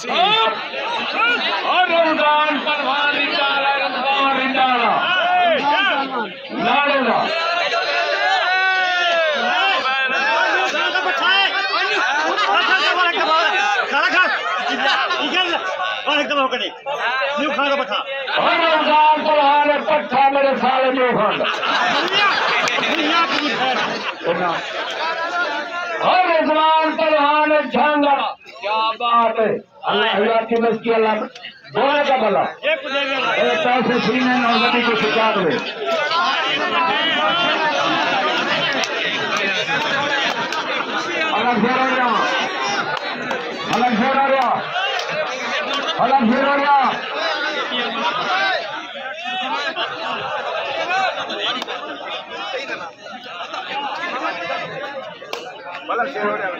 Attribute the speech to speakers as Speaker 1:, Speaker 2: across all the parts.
Speaker 1: और रमजान परवान निकाला रमजान निकाला नारेगा और रमजान परवान पट्टा मेरे साले जो खाना और रमजान परवान झांगा क्या बात है अल्लाह की बस की अल्लाह बोले का भला पैसे सीने नौजवानी को शिकार हुए अलग फेर हो गया अलग फेर हो गया अलग फेर हो गया अलग फेर हो गया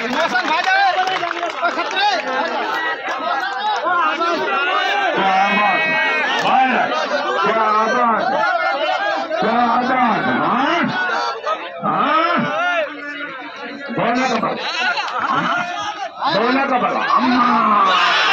Speaker 1: मौसम भाजा खतरे बोलने का बला अम्मा